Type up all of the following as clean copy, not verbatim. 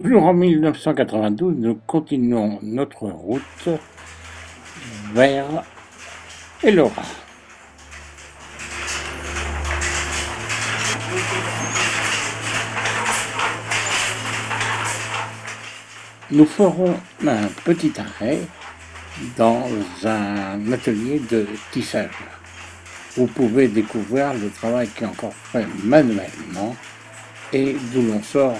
Toujours en 1992, nous continuons notre route vers Elora. Nous ferons un petit arrêt dans un atelier de tissage. Vous pouvez découvrir le travail qui est encore fait manuellement et d'où l'on sort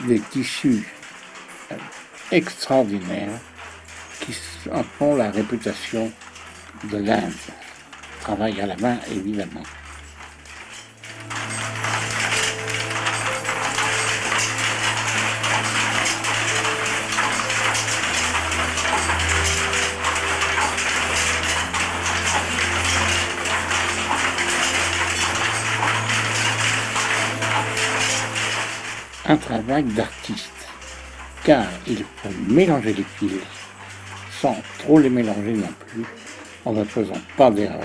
des tissus extraordinaires qui en font la réputation de l'Inde. Travail à la main, évidemment. Un travail d'artiste, car il faut mélanger les fils sans trop les mélanger non plus, en ne faisant pas d'erreur.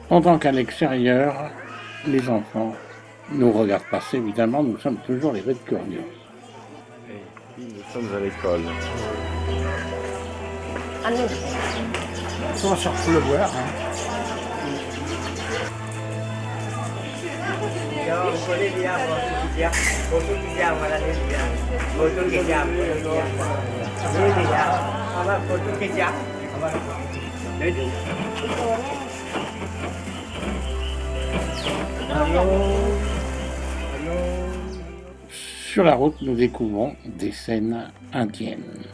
Pendant qu'à l'extérieur, les enfants nous regardent passer, évidemment, nous sommes toujours les bêtes curieuses. Et nous sommes à l'école. On va se pleuvoir. Sur la route, nous découvrons des scènes indiennes.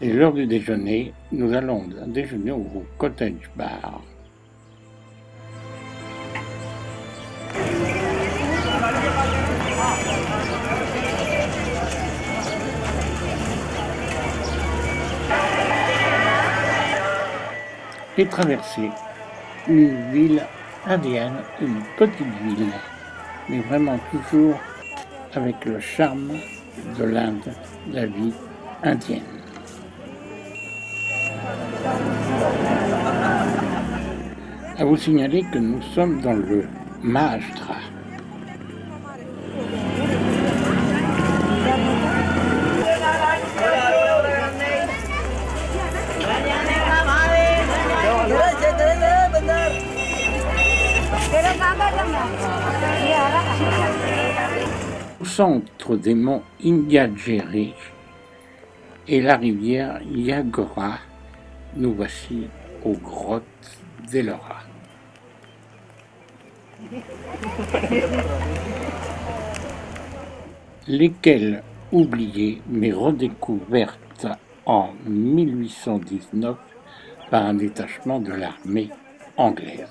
Et l'heure du déjeuner, nous allons déjeuner au cottage bar. Et traverser une ville indienne, une petite ville, mais vraiment toujours avec le charme de l'Inde, la vie indienne. À vous signaler que nous sommes dans le Maharashtra. Au centre des monts Indiyagiri et la rivière Yagora, nous voici aux grottes d'Ellora. Lesquelles oubliées mais redécouvertes en 1819 par un détachement de l'armée anglaise.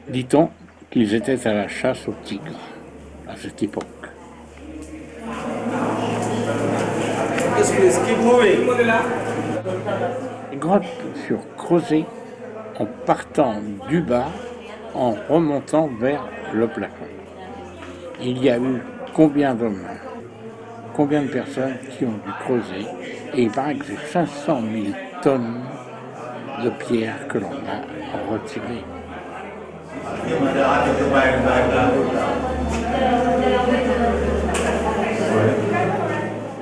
Dit-on qu'ils étaient à la chasse aux tigres à cette époque. Les grottes furent creusées en partant du bas, en remontant vers le plafond. Il y a eu combien d'hommes, combien de personnes qui ont dû creuser, et il paraît que c'est 500 000 tonnes de pierres que l'on a retirées.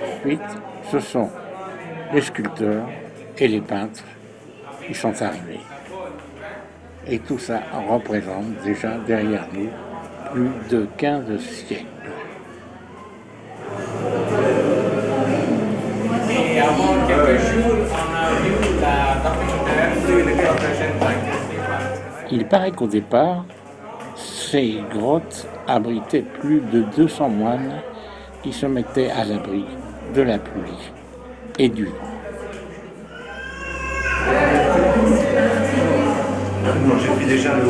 Ensuite, ce sont les sculpteurs et les peintres qui sont arrivés. Et tout ça représente déjà derrière nous plus de 15 siècles. Et avant quelques jours, on a vu la documentaire sur le corporation. Il paraît qu'au départ, ces grottes abritaient plus de 200 moines qui se mettaient à l'abri de la pluie et du vent. Non, j'ai pris déjà le haut.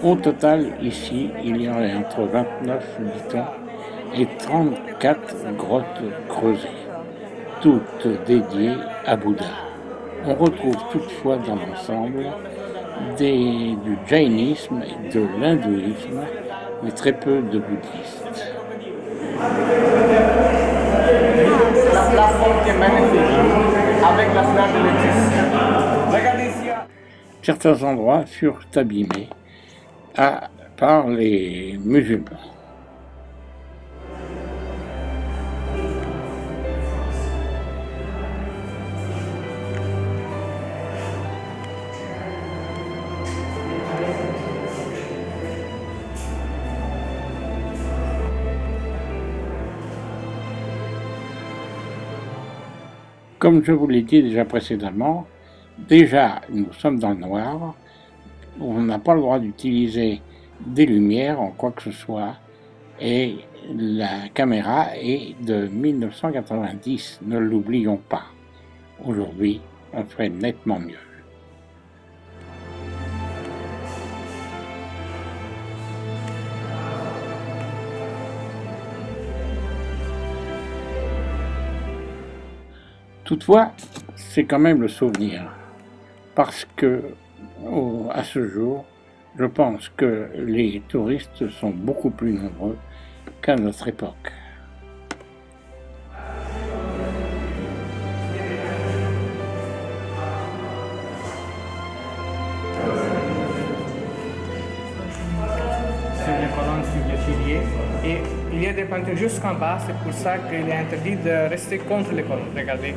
Au total, ici, il y aurait entre 29, dit-on, et 34 grottes creusées, toutes dédiées à Bouddha. On retrouve toutefois dans l'ensemble du jainisme et de l'hindouisme, mais très peu de bouddhistes. La plateforme qui est magnifique, avec la fleur de lettuce. Regardez ici. Certains endroits furent abîmés par les musulmans. Comme je vous l'ai dit déjà précédemment, nous sommes dans le noir, on n'a pas le droit d'utiliser des lumières en quoi que ce soit, et la caméra est de 1990, ne l'oublions pas. Aujourd'hui, on ferait nettement mieux. Toutefois, c'est quand même le souvenir, parce que à ce jour, je pense que les touristes sont beaucoup plus nombreux qu'à notre époque. Sur les colonnes, sur les piliers. Et il y a des peintures jusqu'en bas, c'est pour ça qu'il est interdit de rester contre les colonnes. Regardez.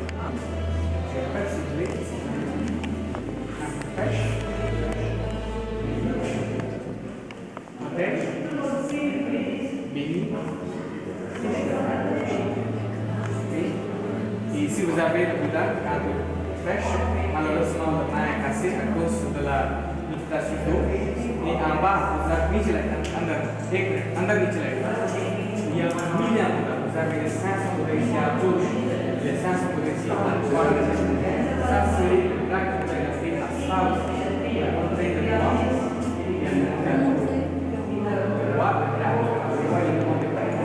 Et ici vous avez le Bouddha quand il pêche, malheureusement le main est cassé à cause de la filtration d'eau. Et en bas, vous avez il y a 1 million de Bouddha. Vous avez les 500 Bouddhas ici à gauche, les 500 Bouddhas ici à droite. Ça c'est le plaque que j'ai fait à South, la montée de Bois. Il y a le Bois, le plaque, le Bois et le Mont de Plaque.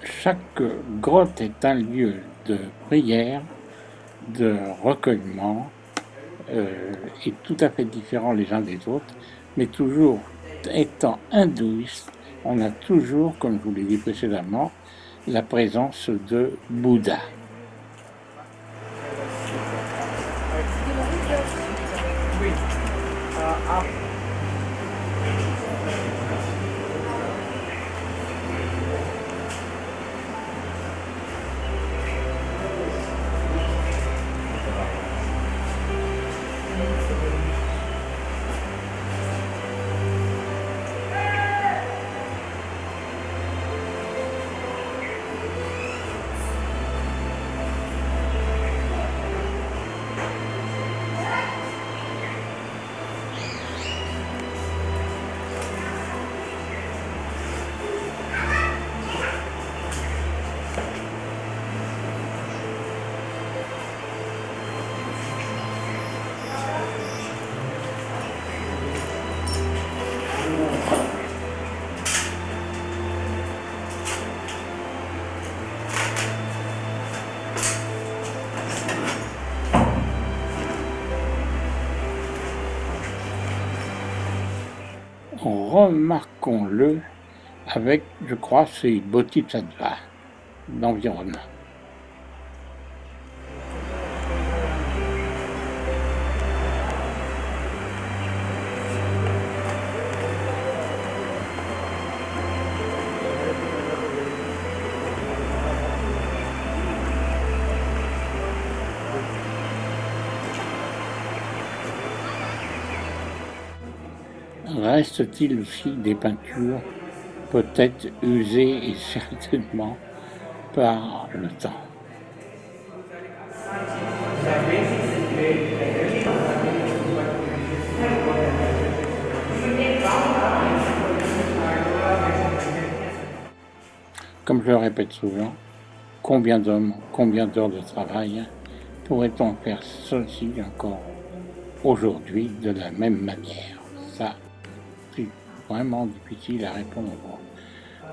Chaque grotte est un lieu de prière, de recueillement, et tout à fait différents les uns des autres, mais toujours étant hindouiste, on a toujours, comme je vous l'ai dit précédemment, la présence de Bouddha. Oui. Remarquons-le avec, je crois, ces bodhisattvas d'environnement. Reste-t-il aussi des peintures peut-être usé et certainement par le temps. Comme je le répète souvent, combien d'hommes, combien d'heures de travail pourrait-on faire ceci encore aujourd'hui de la même manière? Ça, c'est vraiment difficile à répondre.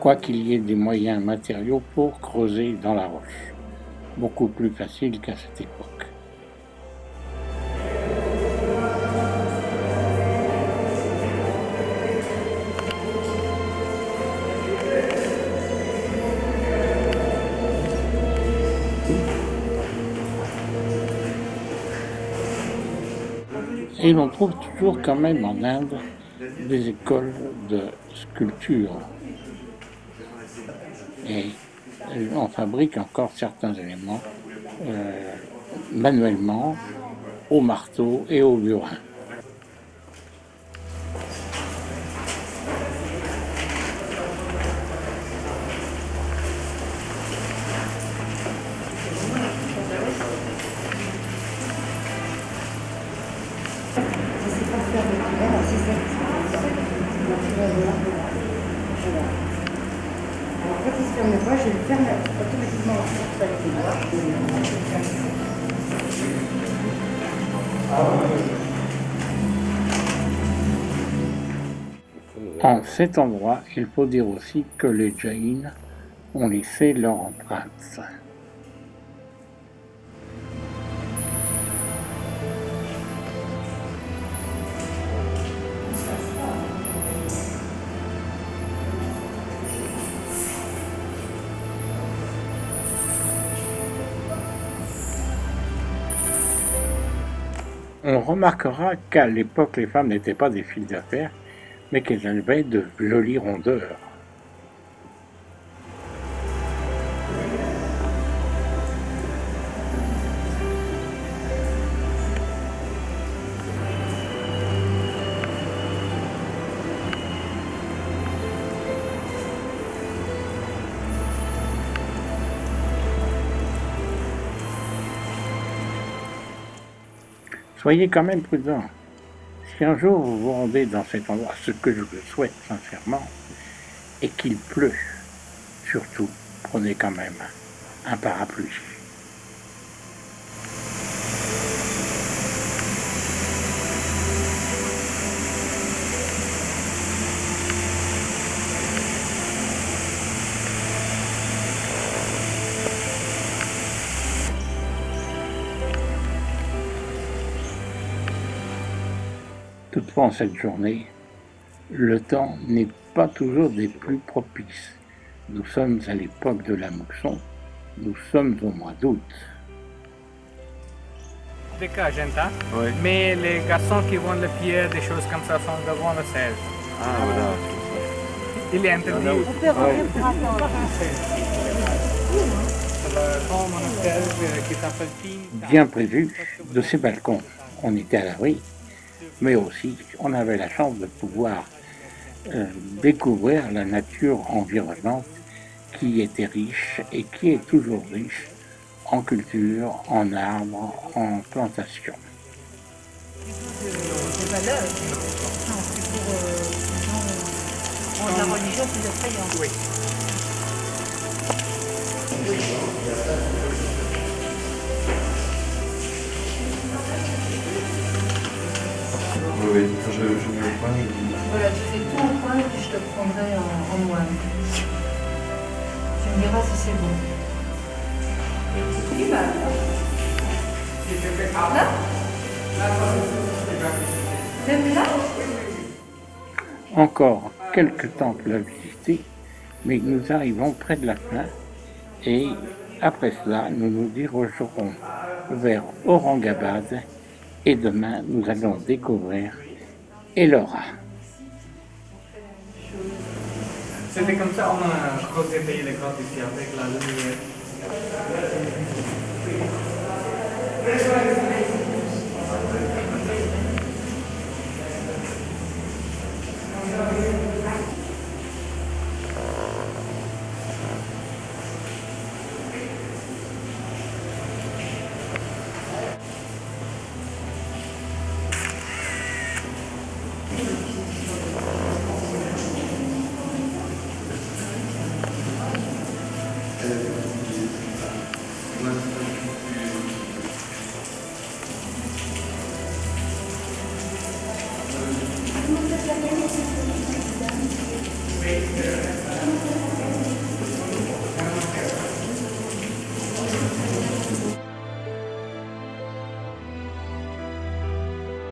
Quoi qu'il y ait des moyens matériaux pour creuser dans la roche. Beaucoup plus facile qu'à cette époque. Et l'on trouve toujours quand même en Inde des écoles de sculpture. Et on fabrique encore certains éléments manuellement au marteau et au burin. En cet endroit, il faut dire aussi que les Jains ont laissé leur empreinte. On remarquera qu'à l'époque, les femmes n'étaient pas des filles d'affaires, mais qu'elles avaient de jolies rondeurs. Soyez quand même prudents. Si un jour vous vous rendez dans cet endroit, ce que je vous souhaite sincèrement, et qu'il pleut, surtout, prenez quand même un parapluie. Toutefois, en cette journée, le temps n'est pas toujours des plus propices. Nous sommes à l'époque de la mousson, nous sommes au mois d'août. Des cas, Genta, Ouais. mais les garçons qui vendent les pierres, des choses comme ça, sont devant le 16. Ah, voilà. Il est interdit. Grand monastère qui s'appelle King. Bien prévu, de ces balcons, on était à l'abri, mais aussi on avait la chance de pouvoir découvrir la nature environnante qui était riche et qui est toujours riche en culture, en arbres, en plantations. Des valeurs. Non, c'est pour la religion, c'est de croyance. Oui. Oui, je ne veux pas. Voilà, tu fais tout en coin et puis je te prendrai en moine. Tu me diras si c'est bon. Oui, bah. Là Même là Encore quelques temples à visiter, mais nous arrivons près de la fin et après cela, nous nous dirigerons vers Aurangabad et demain, nous allons découvrir Ellora. C'était comme ça, on a creusé les grottes ici avec la lumière. Space there.